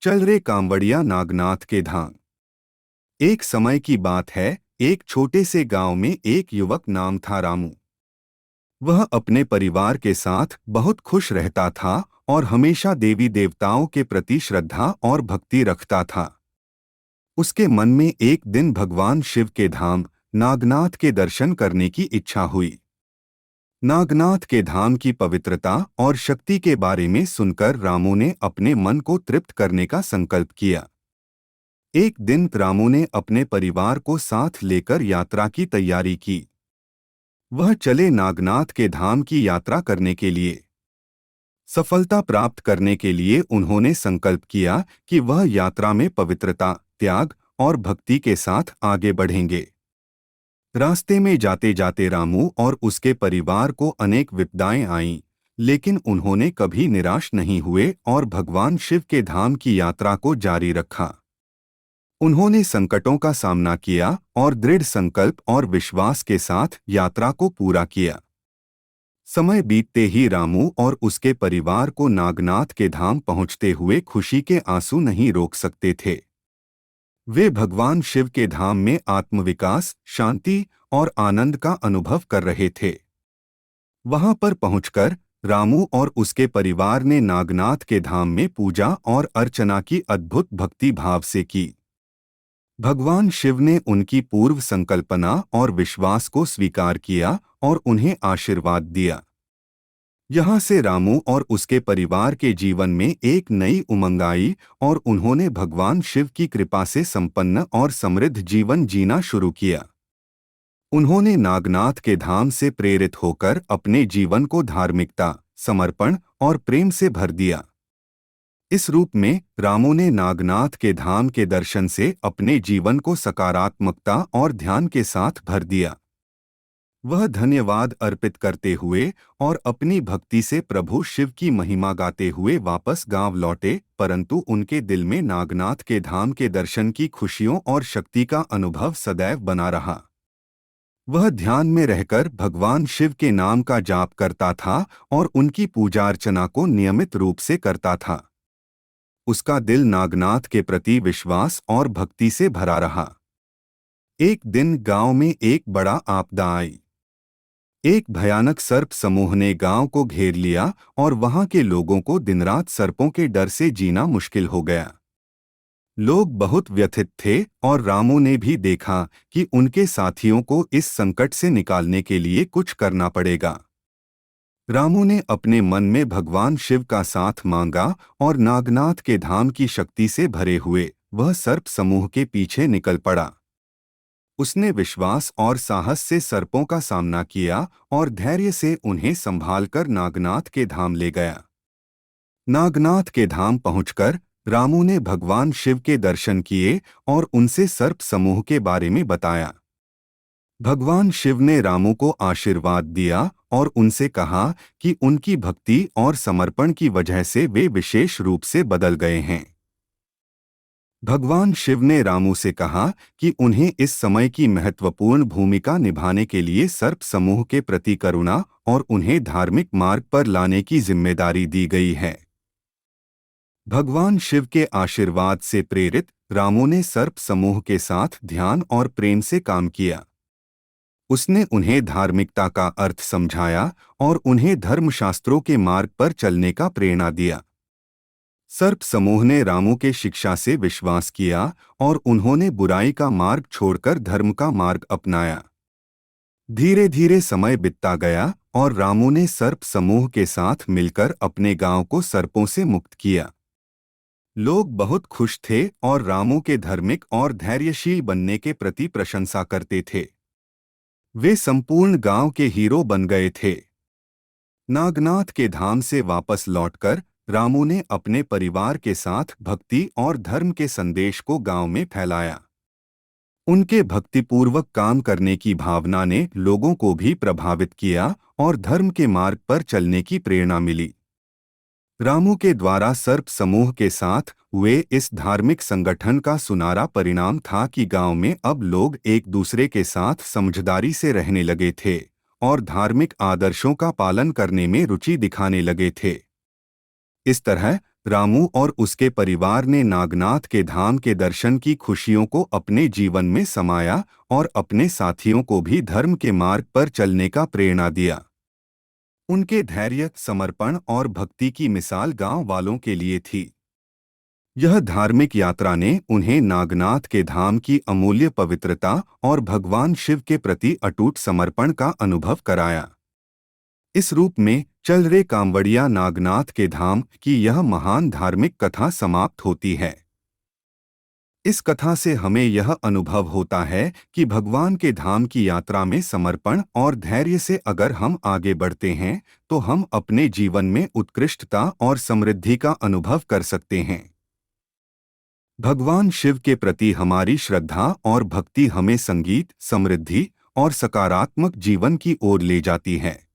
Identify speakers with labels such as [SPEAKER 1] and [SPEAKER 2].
[SPEAKER 1] चल रे कांवड़िया नागनाथ के धाम। एक समय की बात है। एक छोटे से गांव में एक युवक नाम था रामू। वह अपने परिवार के साथ बहुत खुश रहता था और हमेशा देवी देवताओं के प्रति श्रद्धा और भक्ति रखता था। उसके मन में एक दिन भगवान शिव के धाम नागनाथ के दर्शन करने की इच्छा हुई। नागनाथ के धाम की पवित्रता और शक्ति के बारे में सुनकर रामू ने अपने मन को तृप्त करने का संकल्प किया। एक दिन रामू ने अपने परिवार को साथ लेकर यात्रा की तैयारी की। वह चले नागनाथ के धाम की यात्रा करने के लिए। सफलता प्राप्त करने के लिए उन्होंने संकल्प किया कि वह यात्रा में पवित्रता, त्याग और भक्ति के साथ आगे बढ़ेंगे। रास्ते में जाते जाते रामू और उसके परिवार को अनेक विपदाएं आईं, लेकिन उन्होंने कभी निराश नहीं हुए और भगवान शिव के धाम की यात्रा को जारी रखा। उन्होंने संकटों का सामना किया और दृढ़ संकल्प और विश्वास के साथ यात्रा को पूरा किया। समय बीतते ही रामू और उसके परिवार को नागनाथ के धाम पहुंचते हुए खुशी के आंसू नहीं रोक सकते थे। वे भगवान शिव के धाम में आत्मविकास, शांति और आनंद का अनुभव कर रहे थे। वहां पर पहुंचकर रामू और उसके परिवार ने नागनाथ के धाम में पूजा और अर्चना की अद्भुत भक्ति भाव से की। भगवान शिव ने उनकी पूर्व संकल्पना और विश्वास को स्वीकार किया और उन्हें आशीर्वाद दिया। यहाँ से रामू और उसके परिवार के जीवन में एक नई उमंग आई और उन्होंने भगवान शिव की कृपा से संपन्न और समृद्ध जीवन जीना शुरू किया। उन्होंने नागनाथ के धाम से प्रेरित होकर अपने जीवन को धार्मिकता, समर्पण और प्रेम से भर दिया। इस रूप में रामू ने नागनाथ के धाम के दर्शन से अपने जीवन को सकारात्मकता और ध्यान के साथ भर दिया। वह धन्यवाद अर्पित करते हुए और अपनी भक्ति से प्रभु शिव की महिमा गाते हुए वापस गांव लौटे, परंतु उनके दिल में नागनाथ के धाम के दर्शन की खुशियों और शक्ति का अनुभव सदैव बना रहा। वह ध्यान में रहकर भगवान शिव के नाम का जाप करता था और उनकी पूजा अर्चना को नियमित रूप से करता था। उसका दिल नागनाथ के प्रति विश्वास और भक्ति से भरा रहा। एक दिन गांव में एक बड़ा आपदा आई। एक भयानक सर्प समूह ने गांव को घेर लिया और वहां के लोगों को दिनरात सर्पों के डर से जीना मुश्किल हो गया। लोग बहुत व्यथित थे और रामू ने भी देखा कि उनके साथियों को इस संकट से निकालने के लिए कुछ करना पड़ेगा। रामू ने अपने मन में भगवान शिव का साथ मांगा और नागनाथ के धाम की शक्ति से भरे हुए वह सर्प समूह के पीछे निकल पड़ा। उसने विश्वास और साहस से सर्पों का सामना किया और धैर्य से उन्हें संभालकर नागनाथ के धाम ले गया। नागनाथ के धाम पहुंचकर रामू ने भगवान शिव के दर्शन किए और उनसे सर्प समूह के बारे में बताया। भगवान शिव ने रामू को आशीर्वाद दिया और उनसे कहा कि उनकी भक्ति और समर्पण की वजह से वे विशेष रूप से बदल गए हैं। भगवान शिव ने रामू से कहा कि उन्हें इस समय की महत्वपूर्ण भूमिका निभाने के लिए सर्प समूह के प्रति करुणा और उन्हें धार्मिक मार्ग पर लाने की जिम्मेदारी दी गई है। भगवान शिव के आशीर्वाद से प्रेरित रामू ने सर्प समूह के साथ ध्यान और प्रेम से काम किया। उसने उन्हें धार्मिकता का अर्थ समझाया और उन्हें धर्मशास्त्रों के मार्ग पर चलने का प्रेरणा दिया। सर्प समूह ने रामू के शिक्षा से विश्वास किया और उन्होंने बुराई का मार्ग छोड़कर धर्म का मार्ग अपनाया। धीरे धीरे समय बीतता गया और रामू ने सर्प समूह के साथ मिलकर अपने गांव को सर्पों से मुक्त किया। लोग बहुत खुश थे और रामू के धार्मिक और धैर्यशील बनने के प्रति प्रशंसा करते थे। वे संपूर्ण गांव के हीरो बन गए थे। नागनाथ के धाम से वापस लौटकर रामू ने अपने परिवार के साथ भक्ति और धर्म के संदेश को गांव में फैलाया। उनके भक्तिपूर्वक काम करने की भावना ने लोगों को भी प्रभावित किया और धर्म के मार्ग पर चलने की प्रेरणा मिली। रामू के द्वारा सर्प समूह के साथ हुए इस धार्मिक संगठन का सुनहरा परिणाम था कि गांव में अब लोग एक दूसरे के साथ समझदारी से रहने लगे थे और धार्मिक आदर्शों का पालन करने में रुचि दिखाने लगे थे। इस तरह रामू और उसके परिवार ने नागनाथ के धाम के दर्शन की खुशियों को अपने जीवन में समाया और अपने साथियों को भी धर्म के मार्ग पर चलने का प्रेरणा दिया। उनके धैर्य, समर्पण और भक्ति की मिसाल गांव वालों के लिए थी। यह धार्मिक यात्रा ने उन्हें नागनाथ के धाम की अमूल्य पवित्रता और भगवान शिव के प्रति अटूट समर्पण का अनुभव कराया। इस रूप में चल रे कांवड़िया नागनाथ के धाम की यह महान धार्मिक कथा समाप्त होती है। इस कथा से हमें यह अनुभव होता है कि भगवान के धाम की यात्रा में समर्पण और धैर्य से अगर हम आगे बढ़ते हैं तो हम अपने जीवन में उत्कृष्टता और समृद्धि का अनुभव कर सकते हैं। भगवान शिव के प्रति हमारी श्रद्धा और भक्ति हमें संगीत, समृद्धि और सकारात्मक जीवन की ओर ले जाती है।